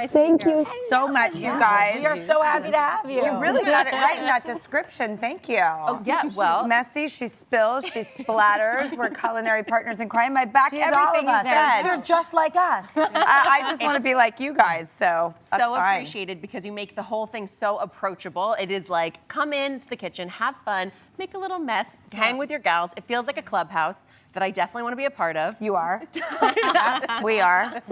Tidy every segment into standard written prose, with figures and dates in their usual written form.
nice Thank to be here. you so much, you guys. We are so happy to have you. You really got it right in that description. Thank you. Oh, yeah, well. She's messy, she spills, she splatters. We're culinary partners in crime. I back She's all of everything you us. said. They're just like us. I just want to be like you guys, so that's So fine. appreciated because you make the whole thing so approachable. It is like, come into the kitchen, have fun, make a little mess, hang with your gals. It feels like a clubhouse that I definitely want to be a part of. You are. We are.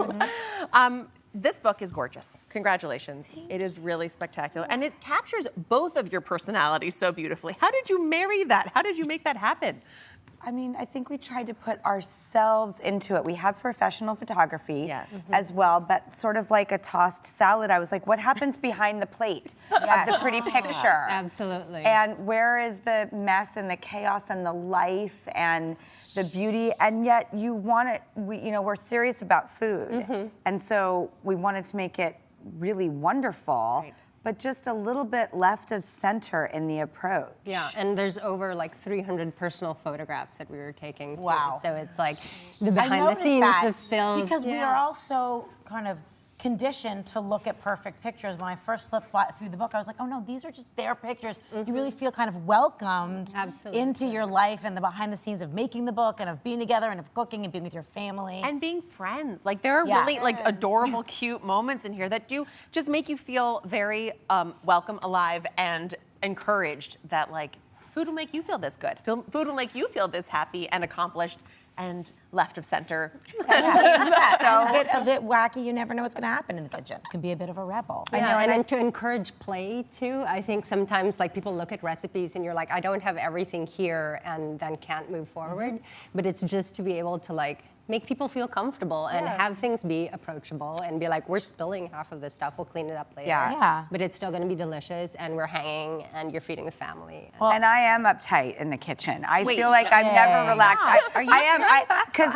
This book is gorgeous. Congratulations. It is really spectacular. And it captures both of your personalities so beautifully. How did you marry that? How did you make that happen? I mean, I think we tried to put ourselves into it. We have professional photography as well, but sort of like a tossed salad. I was like, what happens behind the plate of the pretty picture? Absolutely. And where is the mess and the chaos and the life and the beauty? And yet you want it, we're serious about food. And so we wanted to make it really wonderful. Right. But just a little bit left of center in the approach. Yeah, and there's over like 300 personal photographs that we were taking too. Wow. So it's like the behind the scenes, the spills. Because we are also kind of conditioned to look at perfect pictures. When I first flipped through the book, I was like, oh no, these are just their pictures. You really feel kind of welcomed into your life and the behind the scenes of making the book and of being together and of cooking and being with your family. And being friends. Like there are really like adorable, cute moments in here that do just make you feel very welcome, alive, and encouraged that like food will make you feel this good. Food will make you feel this happy and accomplished and left of center. So and a bit wacky. You never know what's going to happen in the kitchen. It can be a bit of a rebel. Yeah, and then to encourage play too. I think sometimes like people look at recipes and you're like, I don't have everything here, and then can't move forward. But it's just to be able to like make people feel comfortable and have things be approachable and be like, we're spilling half of this stuff, we'll clean it up later. But it's still gonna be delicious and we're hanging and you're feeding the family. Well, and I am uptight in the kitchen. I feel like I'm never relaxed. Because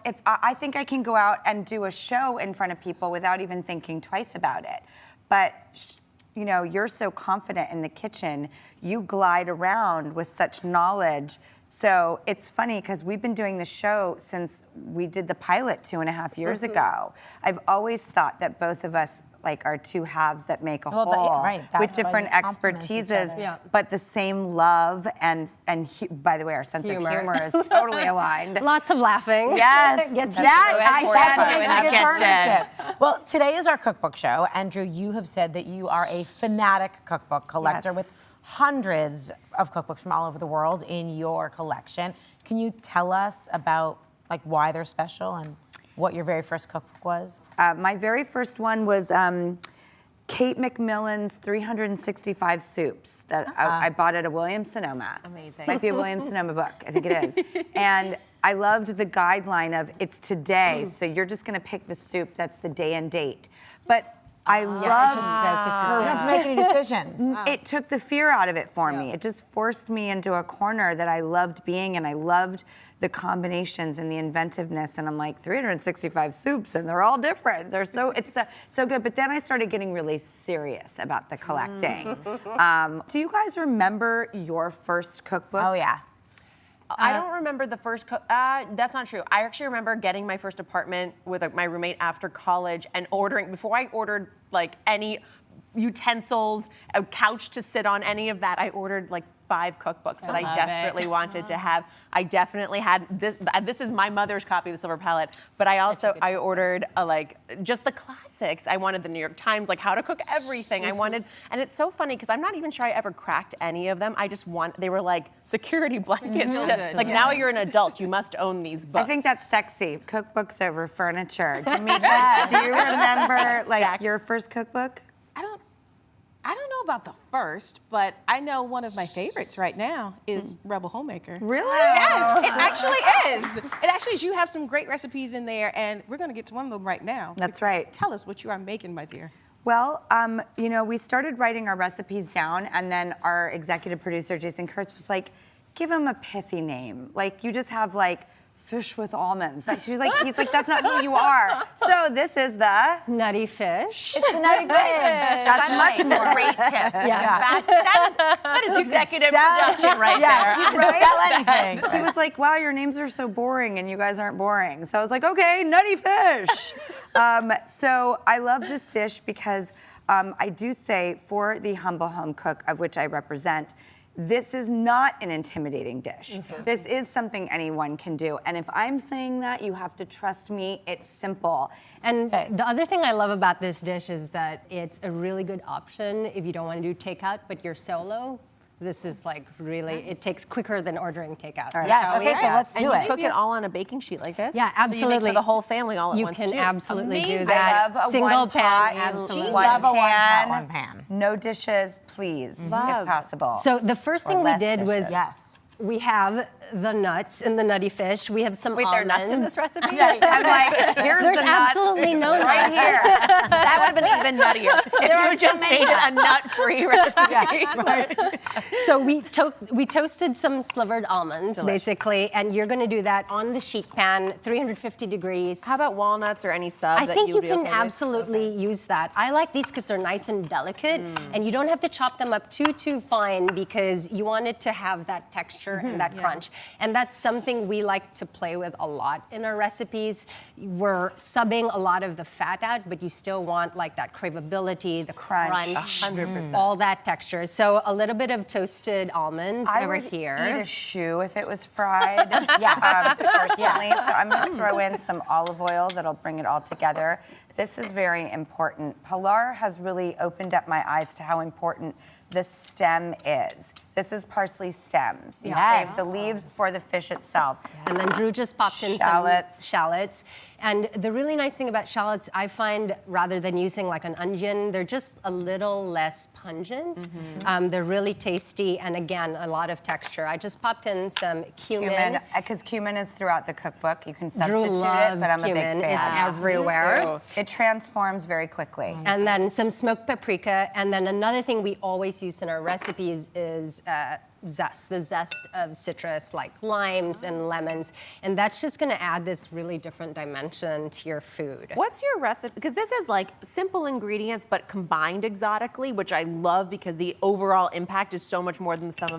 if I think I can go out and do a show in front of people without even thinking twice about it. But you're so confident in the kitchen, you glide around with such knowledge. So it's funny because we've been doing the show since we did the pilot 2.5 years ago. I've always thought that both of us are two halves that make a whole, with different expertises, but the same love and by the way, our sense of humor is totally aligned. Lots of laughing. Yes, partnership. Well, today is our cookbook show. Andrew, you have said that you are a fanatic cookbook collector with hundreds of cookbooks from all over the world in your collection. Can you tell us about why they're special and what your very first cookbook was? My very first one was Kate McMillan's 365 Soups that I bought at a Williams-Sonoma. Amazing. Might be a Williams-Sonoma book, I think it is. And I loved the guideline of it's today, so you're just gonna pick the soup that's the day and date. But I love you don't have to make any decisions. It took the fear out of it for me. It just forced me into a corner that I loved being, and I loved the combinations and the inventiveness. And I'm like, 365 soups, and they're all different. It's so good. But then I started getting really serious about the collecting. Do you guys remember your first cookbook? Oh yeah. I don't remember the first that's not true. I actually remember getting my first apartment with my roommate after college and ordering, before I ordered any utensils, a couch to sit on, any of that, I ordered 5 cookbooks that I desperately wanted to have. I definitely had this. This is my mother's copy of the Silver Palette, but I ordered just the classics. I wanted the New York Times, How to Cook Everything. I wanted, and it's so funny because I'm not even sure I ever cracked any of them. I just they were like security blankets. Now you're an adult, you must own these books. I think that's sexy. Cookbooks over furniture. Jamika, do you remember your first cookbook? I don't know about the first, but I know one of my favorites right now is Rebel Homemaker. Really? Yes, it actually is. It actually is. You have some great recipes in there, and we're going to get to one of them right now. That's right. Tell us what you are making, my dear. Well, we started writing our recipes down, and then our executive producer, Jason Kurtz, was like, give them a pithy name. You just have fish with almonds. Like, he's like, that's not who you are. So this is the Nutty fish. The nutty fish. That's much more. Great tip. Yes. That is executive production right Yes, there. you can sell anything. He was like, wow, your names are so boring and you guys aren't boring. So I was like, okay, nutty fish. So I love this dish because I do say for the humble home cook of which I represent, this is not an intimidating dish. This is something anyone can do. And if I'm saying that, you have to trust me, it's simple. And the other thing I love about this dish is that it's a really good option if you don't want to do takeout, but you're solo. This is like really, it takes quicker than ordering takeout. So Yes, shall we? okay, so let's do And it. you cook it all on a baking sheet like this? Yeah, So you absolutely. make for the whole family all at You once can too. absolutely do Amazing. that. I love a Single one pan, pot, absolutely. one Love a one pot, pan, one pan. no dishes, please, Love. if possible. So the first Or thing we less did was dishes. Yes. we have the nuts in the nutty fish. We have some Wait, there are nuts in almonds. this recipe? I'm like, here's There's the nuts absolutely no right nuts. here. That would have been even nuttier if you just made it a nut-free recipe. So we toasted some slivered almonds, basically, and you're going to do that on the sheet pan, 350 degrees. How about walnuts or any sub I that think you you would be can okay with? absolutely use that. I like these because they're nice and delicate, and you don't have to chop them up too fine because you want it to have that texture and that crunch. And that's something we like to play with a lot in our recipes. We're subbing a lot of the fat out, but you still want like that craveability, the crunch, 100%. all that texture. So a little bit of toasted almonds I over would here. eat a shoe if it was fried, personally. So I'm going to throw in some olive oil that'll bring it all together. This is very important. Pilar has really opened up my eyes to how important the stem is. This is parsley stems. You save the leaves for the fish itself. And then Drew just popped in some shallots. And the really nice thing about shallots, I find, rather than using like an onion, they're just a little less pungent. They're really tasty, and again, a lot of texture. I just popped in some cumin. Because cumin is throughout the cookbook. You can substitute Drew loves it, but I'm a big cumin. fan. It's everywhere. It transforms very quickly. And then some smoked paprika. And then another thing we always use in our recipes is zest, the zest of citrus like limes and lemons. And that's just gonna add this really different dimension to your food. What's your recipe? Because this is like simple ingredients but combined exotically, which I love because the overall impact is so much more than the sum of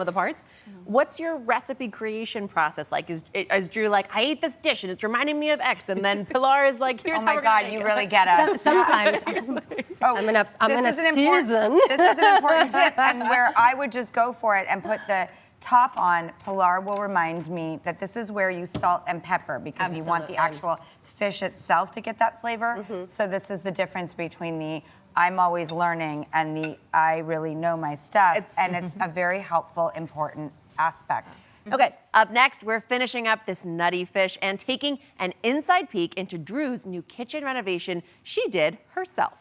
the parts. What's your recipe creation process like? Is Drew like, I ate this dish and it's reminding me of X, and then Pilar is like, here's Oh how my we're gonna God, make you it. really get us. Sometimes I'm gonna season. This is an important tip, and where I would just go for it and put the top on. Pilar will remind me that this is where you salt and pepper because you want the actual fish itself to get that flavor. So this is the difference between the I'm always learning and the I really know my stuff, and it's a very helpful, important aspect. Okay, up next, we're finishing up this nutty fish and taking an inside peek into Drew's new kitchen renovation she did herself.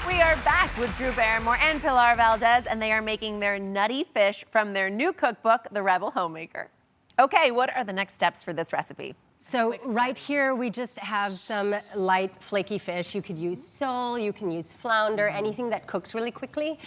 We are back with Drew Barrymore and Pilar Valdes, and they are making their nutty fish from their new cookbook, The Rebel Homemaker. Okay, what are the next steps for this recipe? So right here, we just have some light, flaky fish. You could use sole, you can use flounder, anything that cooks really quickly,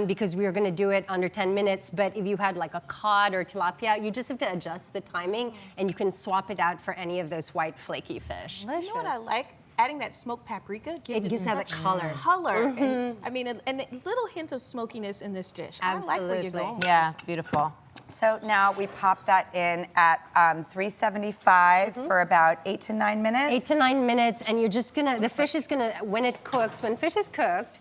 because we are gonna do it under 10 minutes. But if you had like a cod or tilapia, you just have to adjust the timing, and you can swap it out for any of those white, flaky fish. You know what I like? Adding that smoked paprika gives It gives that such color. And, I mean, and a little hint of smokiness in this dish. I like where you're Absolutely. going. Yeah, it's beautiful. So now we pop that in at 375 for about 8 to 9 minutes. 8 to 9 minutes, and you're just gonna, the fish is gonna, when fish is cooked,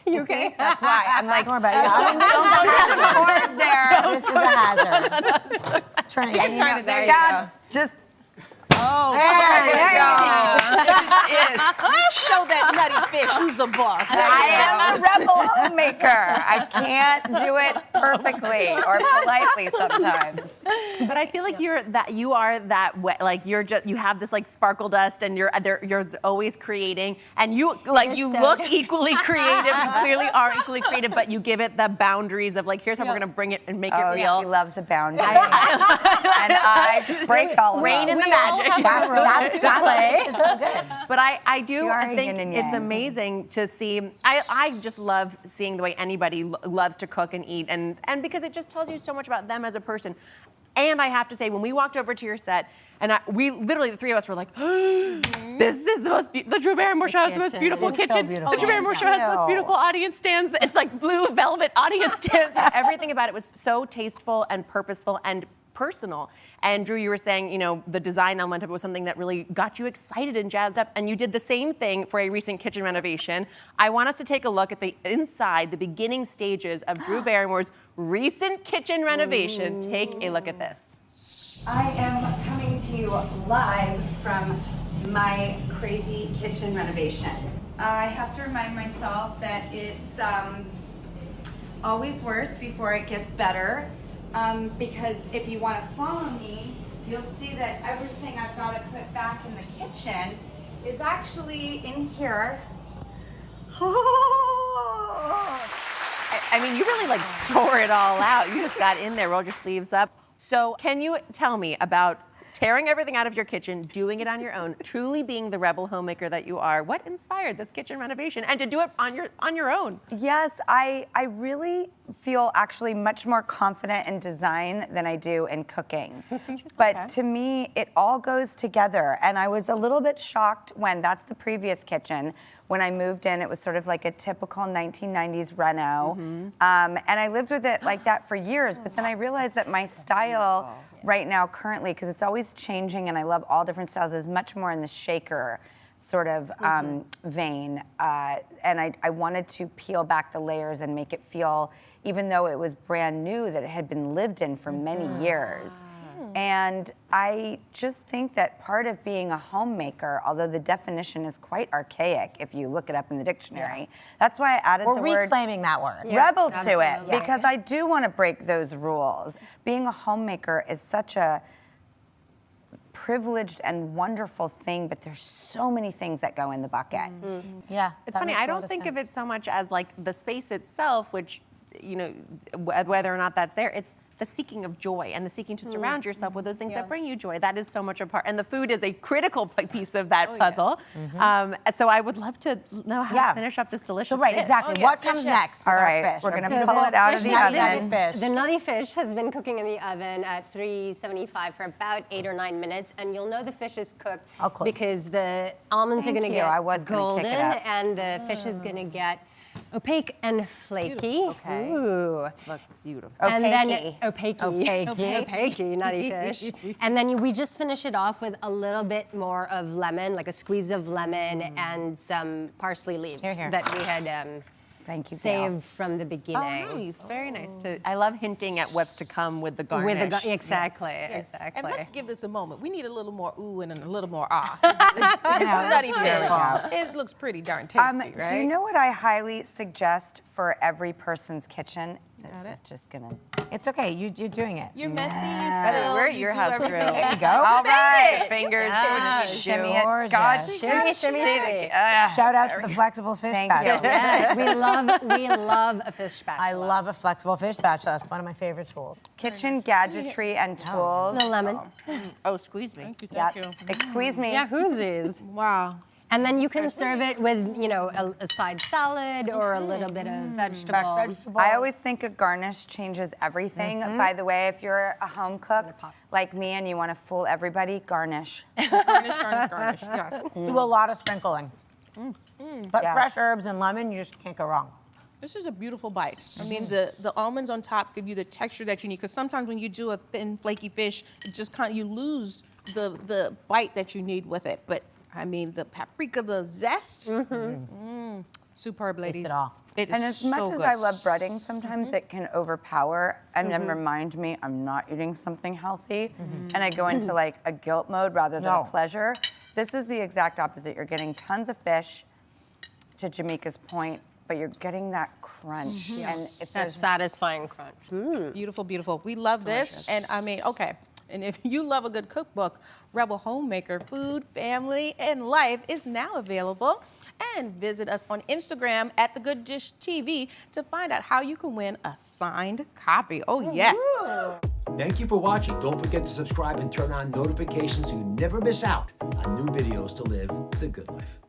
you okay? That's why I'm like, Don't worry about it. Of course there. This is a hazard. Turn it. And you know, there you God, just Oh, there you go. show that nutty fish who's the boss. I am a rebel homemaker. I can't do it perfectly or politely sometimes. But I feel like you are that way, like you have this like sparkle dust, and you're always creating, and you look equally creative. You clearly are equally creative, but you give it the boundaries of like, here's how we're gonna bring it and make it Oh, real. she loves a boundary. And I break all of Rein in them. the magic. That's ballet. It's so good. But I do You are think yin and it's yang. amazing to see. I just love seeing the way anybody loves to cook and eat, and because it just tells you so much about them as a person. And I have to say, when we walked over to your set, and we literally, the three of us were like, this is the most, the Drew Barrymore show has the most beautiful It's so kitchen. beautiful. The Drew Barrymore show has the most beautiful audience stands. It's like blue velvet audience stands. Everything about it was so tasteful and purposeful and personal. And Drew, you were saying, you know, the design element of it was something that really got you excited and jazzed up, and you did the same thing for a recent kitchen renovation. I want us to take a look at the inside, the beginning stages of Drew Barrymore's recent kitchen renovation. Take a look at this. I am coming to you live from my crazy kitchen renovation. I have to remind myself that it's always worse before it gets better. Because if you want to follow me, you'll see that everything I've got to put back in the kitchen is actually in here. I mean, you really like tore it all out. You just got in there, rolled your sleeves up. So can you tell me about tearing everything out of your kitchen, doing it on your own, truly being the rebel homemaker that you are? What inspired this kitchen renovation and to do it on your own? Yes, I really feel actually much more confident in design than I do in cooking. But to me, it all goes together. And I was a little bit shocked when, that's the previous kitchen, when I moved in, it was sort of like a typical 1990s reno. And I lived with it like that for years, but then I realized that my style right now currently, because it's always changing and I love all different styles, is much more in the shaker sort of vein. And I wanted to peel back the layers and make it feel, even though it was brand new, that it had been lived in for many years. And I just think that part of being a homemaker, although the definition is quite archaic if you look it up in the dictionary, that's why I added the word reclaiming that word. rebel to it, because I do want to break those rules. Being a homemaker is such a privileged and wonderful thing, but there's so many things that go in the bucket. Yeah. It's funny, I don't think of it so much as like the space itself, which, you know, whether or not that's there, it's the seeking of joy and the seeking to surround yourself with those things that bring you joy. That is so much a part, and the food is a critical piece of that puzzle. So I would love to know how to finish up this delicious So right, dish. exactly. What comes next? All with our right, fish? we're gonna So pull it out of the oven. The nutty fish has been cooking in the oven at 375 for about 8 or 9 minutes, and you'll know the fish is cooked because the almonds are going to you. I get was gonna kick golden, it up. and the fish is going to get opaque and flaky. Okay. Ooh. Looks beautiful. And then Opaque. opaque, nutty fish. And then we just finish it off with a little bit more of lemon, like a squeeze of lemon and some parsley leaves that we had Thank you, saved from the beginning. Oh, nice. Very nice. I love hinting at what's to come with the garnish. Exactly. And let's give this a moment. We need a little more ooh and a little more ah. This is nutty fish. It looks pretty darn tasty, right? Do you know what I highly suggest for every person's kitchen? This is just gonna. It's okay. You're doing it. You're messy, you By the way, spill, we're at you your do house, everything. Drew. There you go. All right. Fingers. Shimmy it. God, Shimmy, shimmy, shimmy. Shout out to the flexible fish Thank spatula. you. Yes, we love a fish spatula. I love a flexible fish spatula. That's one of my favorite tools. Kitchen gadgetry and tools. the lemon. Oh, squeeze me. Thank you. Excuse me. Yeah, whoosies. Wow. And then you can serve it with, you know, a side salad or a little bit of vegetable. I always think a garnish changes everything. By the way, if you're a home cook like me and you want to fool everybody, garnish. Garnish, yes. Do a lot of sprinkling. But fresh herbs and lemon, you just can't go wrong. This is a beautiful bite. I mean, the almonds on top give you the texture that you need. Because sometimes when you do a thin, flaky fish, it just kind of, you lose the bite that you need with it. But I mean, the paprika, the zest, superb, ladies. Taste it all. It is And as much so as good. I love breading, sometimes it can overpower and then remind me I'm not eating something healthy. And I go into like a guilt mode rather than a pleasure. This is the exact opposite. You're getting tons of fish, to Jamaica's point, but you're getting that crunch. And if That there's satisfying crunch. Beautiful, beautiful. We love this. And I mean, okay. And if you love a good cookbook, Rebel Homemaker, Food, Family, and Life is now available. And visit us on Instagram at The Good Dish TV to find out how you can win a signed copy. Oh, yes. Thank you for watching. Don't forget to subscribe and turn on notifications so you never miss out on new videos to live the good life.